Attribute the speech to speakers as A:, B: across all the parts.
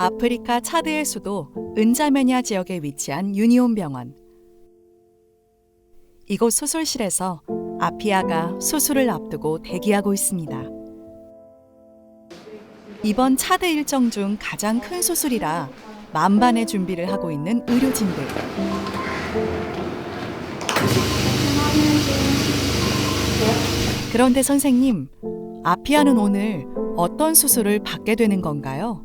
A: 아프리카 차드의 수도 은자메냐 지역에 위치한 유니온 병원. 이곳 수술실에서 아피아가 수술을 앞두고 대기하고 있습니다. 이번 차드 일정 중 가장 큰 수술이라 만반의 준비를 하고 있는 의료진들. 그런데 선생님, 아피아는 오늘 어떤 수술을 받게 되는 건가요?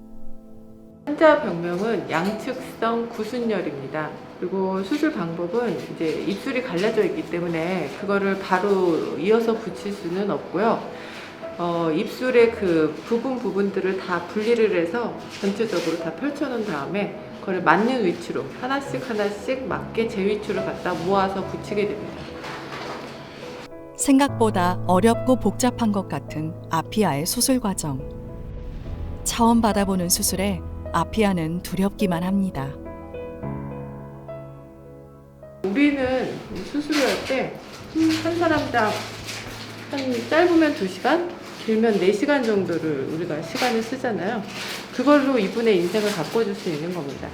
B: 환자 병명은 양측성 구순열입니다. 그리고 수술 방법은 이제 입술이 갈라져 있기 때문에 그거를 바로 이어서 붙일 수는 없고요. 입술의 그 부분들을 다 분리를 해서 전체적으로 다 펼쳐놓은 다음에 그걸 맞는 위치로 하나씩 맞게 제 위치로 갖다 모아서 붙이게 됩니다.
A: 생각보다 어렵고 복잡한 것 같은 아피아의 수술 과정. 처음 받아보는 수술에 아피아는 두렵기만 합니다.
B: 우리는 수술을 할 때 한 사람당 한 짧으면 2시간, 길면 4시간 정도를 우리가 시간을 쓰잖아요. 그걸로 이분의 인생을 바꿔줄 수 있는 겁니다.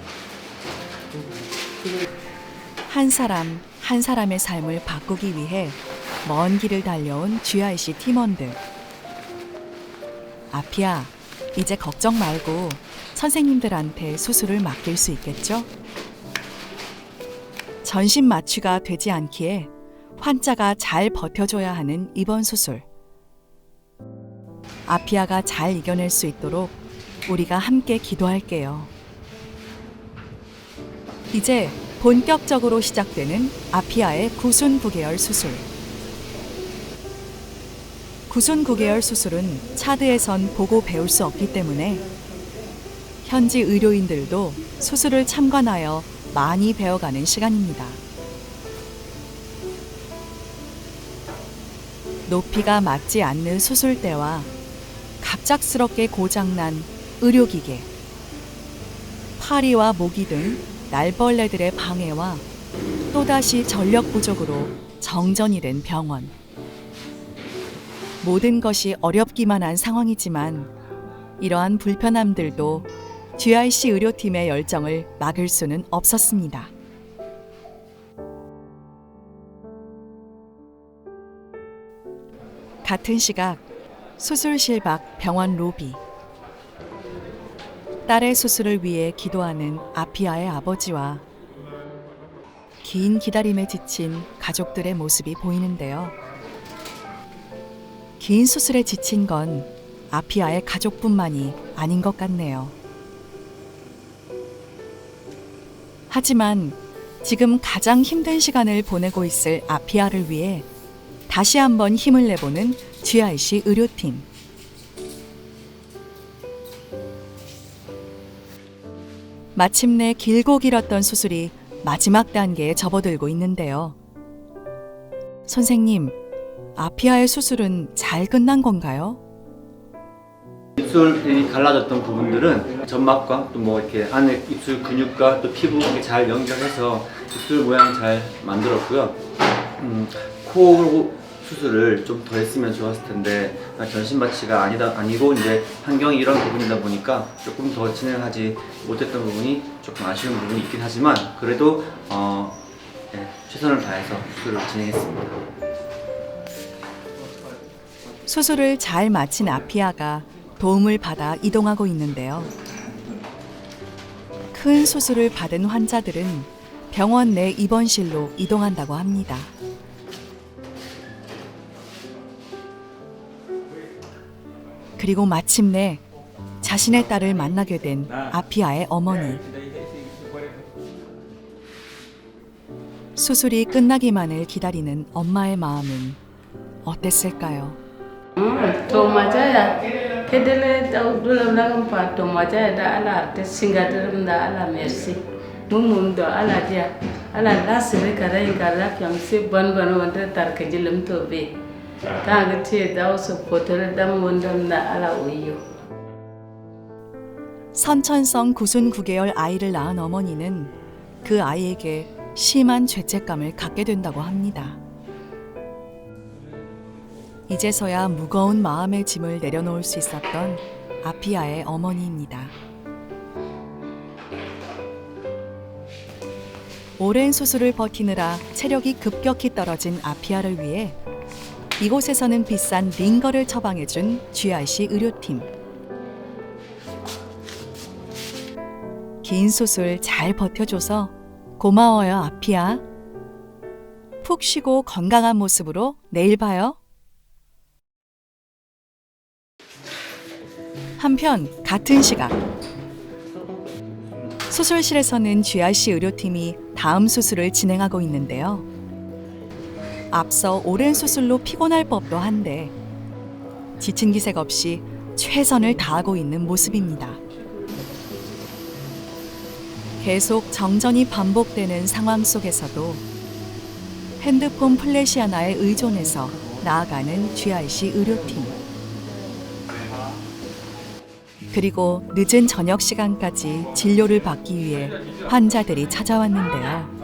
A: 한 사람 한 사람의 삶을 바꾸기 위해 먼 길을 달려온 GIC 팀원들. 아피아, 이제 걱정 말고 선생님들한테 수술을 맡길 수 있겠죠? 전신 마취가 되지 않기에 환자가 잘 버텨줘야 하는 이번 수술. 아피아가 잘 이겨낼 수 있도록 우리가 함께 기도할게요. 이제 본격적으로 시작되는 아피아의 구순 9개월 수술. 구순 9개월 수술은 차드에선 보고 배울 수 없기 때문에 현지 의료인들도 수술을 참관하여 많이 배워가는 시간입니다. 높이가 맞지 않는 수술대와 갑작스럽게 고장난 의료기계, 파리와 모기 등 날벌레들의 방해와 또다시 전력 부족으로 정전이 된 병원. 모든 것이 어렵기만 한 상황이지만 이러한 불편함들도 GIC 의료팀의 열정을 막을 수는 없었습니다. 같은 시각 수술실 밖 병원 로비. 딸의 수술을 위해 기도하는 아피아의 아버지와 긴 기다림에 지친 가족들의 모습이 보이는데요. 긴 수술에 지친 건 아피아의 가족뿐만이 아닌 것 같네요. 하지만 지금 가장 힘든 시간을 보내고 있을 아피아를 위해 다시 한번 힘을 내보는 GIC 의료팀. 마침내 길고 길었던 수술이 마지막 단계에 접어들고 있는데요. 선생님, 아피아의 수술은 잘 끝난 건가요?
C: 입술이 갈라졌던 부분들은 점막과 또 뭐 이렇게 안에 입술 근육과 또 피부 이렇게 잘 연결해서 입술 모양 잘 만들었고요. 코 수술을 좀 더 했으면 좋았을 텐데 전신 마취가 아니고 이제 환경이 이런 부분이다 보니까 조금 더 진행하지 못했던 부분이 조금 아쉬운 부분이 있긴 하지만 그래도 최선을 다해서 수술을 진행했습니다.
A: 수술을 잘 마친 아피아가 도움을 받아 이동하고 있는데요. 큰 수술을 받은 환자들은 병원 내 입원실로 이동한다고 합니다. 그리고 마침내 자신의 딸을 만나게 된 아피아의 어머니. 수술이 끝나기만을 기다리는 엄마의 마음은 어땠을까요?
D: Tomajaya kedele dulam nagam pa tomajaya da ala te singaderum da ala merci mumum do ala dia ala lasire kada ingala kyam se ban wanda tar kejilam to be ta gati da so potere dam wondam da ala uyo.
A: 선천성 구순 9개월 아이를 낳은 어머니는 그 아이에게 심한 죄책감을 갖게 된다고 합니다. 이제서야 무거운 마음의 짐을 내려놓을 수 있었던 아피아의 어머니입니다. 오랜 수술을 버티느라 체력이 급격히 떨어진 아피아를 위해 이곳에서는 비싼 링거를 처방해준 GRC 의료팀. 긴 수술 잘 버텨줘서 고마워요, 아피아. 푹 쉬고 건강한 모습으로 내일 봐요. 한편 같은 시각 수술실에서는 GRC 의료팀이 다음 수술을 진행하고 있는데요. 앞서 오랜 수술로 피곤할 법도 한데 지친 기색 없이 최선을 다하고 있는 모습입니다. 계속 정전이 반복되는 상황 속에서도 핸드폰 플래시 하나에 의존해서 나아가는 GRC 의료팀. 그리고 늦은 저녁 시간까지 진료를 받기 위해 환자들이 찾아왔는데요.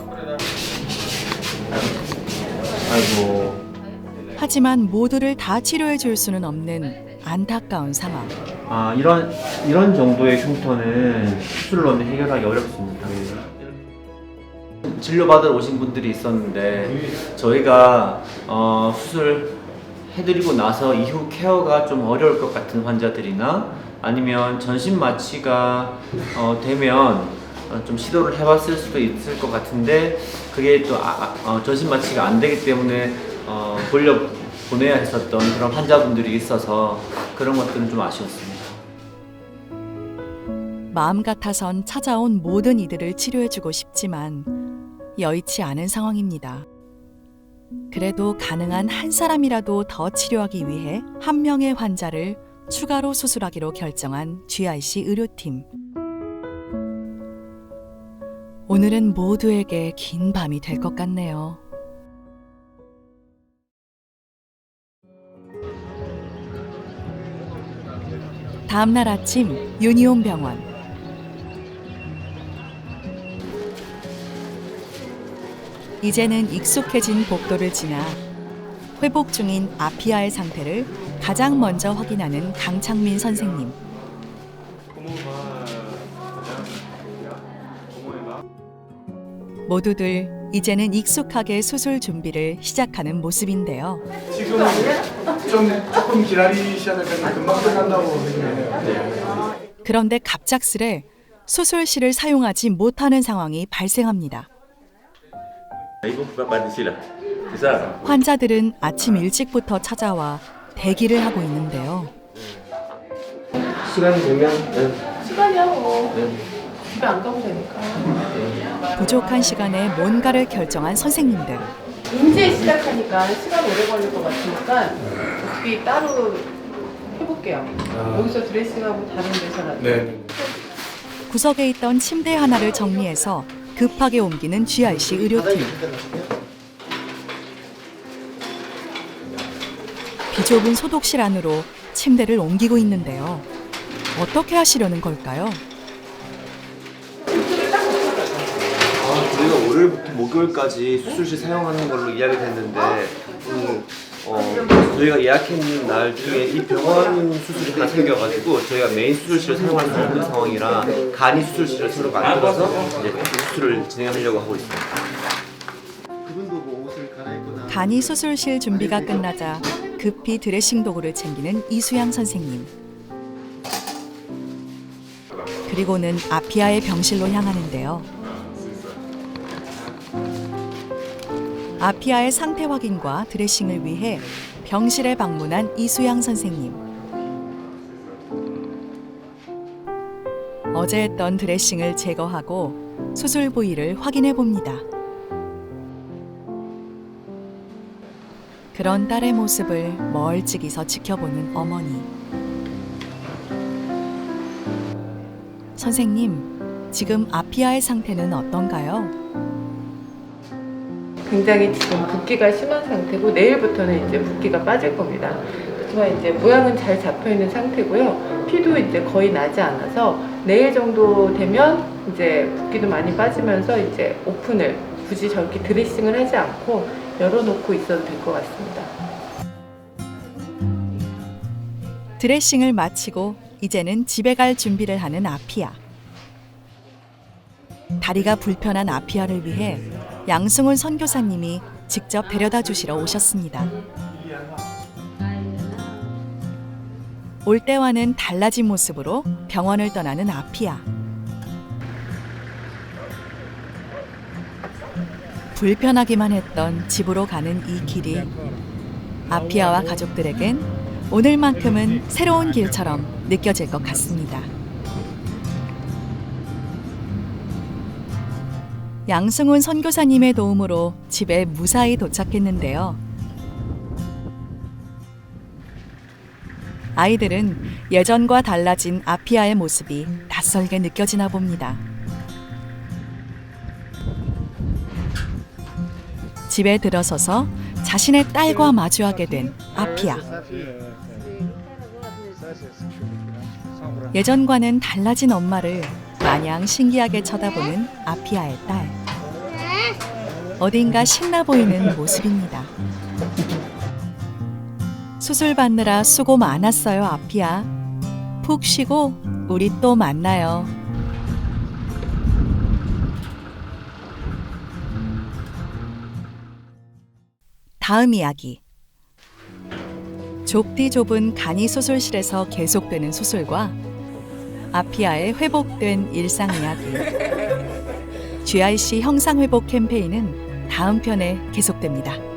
C: 아이고.
A: 하지만 모두를 다 치료해 줄 수는 없는 안타까운 상황.
C: 이런 정도의 흉터는 수술로는 해결하기 어렵습니다. 진료받으러 오신 분들이 있었는데 저희가 수술 해드리고 나서 이후 케어가 좀 어려울 것 같은 환자들이나 아니면 전신 마취가 되면 좀 시도를 해봤을 수도 있을 것 같은데 그게 또 전신 마취가 안 되기 때문에 보내야 했었던 그런 환자분들이 있어서 그런 것들은 좀 아쉬웠습니다.
A: 마음 같아선 찾아온 모든 이들을 치료해주고 싶지만 여의치 않은 상황입니다. 그래도 가능한 한 사람이라도 더 치료하기 위해 한 명의 환자를 추가로 수술하기로 결정한 GRC 의료팀. 오늘은 모두에게 긴 밤이 될 것 같네요. 다음 날 아침 유니온 병원. 이제는 익숙해진 복도를 지나 회복 중인 아피아의 상태를 가장 먼저 확인하는 강창민 선생님. 모두들 이제는 익숙하게 수술 준비를 시작하는 모습인데요.
E: 지금은 조금 기다리셔야 될 건데 금방 끝난다고 생각해요.
A: 그런데 갑작스레 수술실을 사용하지 못하는 상황이 발생합니다. 환자들은 아침 일찍부터 찾아와 대기를 하고 있는데요.
C: 시간이 되면
B: 시간이야 뭐. 집에 안 가면 되니까.
A: 부족한 시간에 뭔가를 결정한 선생님들.
B: 이제 시작하니까 시간 오래 걸릴 것 같으니까 어떻게 따로 해볼게요. 여기서 드레싱하고 다른 데서라도.
E: 네.
A: 구석에 있던 침대 하나를 정리해서 급하게 옮기는 GRC 의료팀. 비좁은 소독실 안으로 침대를 옮기고 있는데요. 어떻게 하시려는 걸까요?
F: 저희가 월요일부터 목요일까지 수술실 사용하는 걸로 이야기됐는데 저희가 예약했는 날 중에 이 병원 수술이 하나 생겨가지고 저희가 메인 수술실을 사용할 수 없는 상황이라 간이 수술실을 새로 만들어서 이제 수술을 진행하려고 하고 있습니다. 그분도 뭐 옷을 갈아입고
A: 간이 수술실 준비가 끝나자 급히 드레싱 도구를 챙기는 이수양 선생님. 그리고는 아피아의 병실로 향하는데요. 아피아의 상태 확인과 드레싱을 위해 병실에 방문한 이수양 선생님. 어제 했던 드레싱을 제거하고 수술 부위를 확인해 봅니다. 그런 딸의 모습을 멀찍이서 지켜보는 어머니. 선생님, 지금 아피아의 상태는 어떤가요?
B: 굉장히 지금 붓기가 심한 상태고 내일부터는 이제 붓기가 빠질 겁니다. 하지만 이제 모양은 잘 잡혀 있는 상태고요. 피도 이제 거의 나지 않아서 내일 정도 되면 이제 붓기도 많이 빠지면서 이제 오픈을 굳이 저렇게 드레싱을 하지 않고 열어놓고 있어도 될 것 같습니다.
A: 드레싱을 마치고 이제는 집에 갈 준비를 하는 아피아. 다리가 불편한 아피아를 위해 양승훈 선교사님이 직접 데려다 주시러 오셨습니다. 올 때와는 달라진 모습으로 병원을 떠나는 아피아. 불편하기만 했던 집으로 가는 이 길이 아피아와 가족들에겐 오늘만큼은 새로운 길처럼 느껴질 것 같습니다. 양승훈 선교사님의 도움으로 집에 무사히 도착했는데요. 아이들은 예전과 달라진 아피아의 모습이 낯설게 느껴지나 봅니다. 집에 들어서서 자신의 딸과 마주하게 된 아피아. 예전과는 달라진 엄마를 마냥 신기하게 쳐다보는 아피아의 딸. 어딘가 신나 보이는 모습입니다. 수술 받느라 수고 많았어요, 아피아. 푹 쉬고 우리 또 만나요. 다음 이야기. 좁디 좁은 간이 수술실에서 계속되는 수술과 아피아의 회복된 일상 이야기. GIC 형상회복 캠페인은 다음 편에 계속됩니다.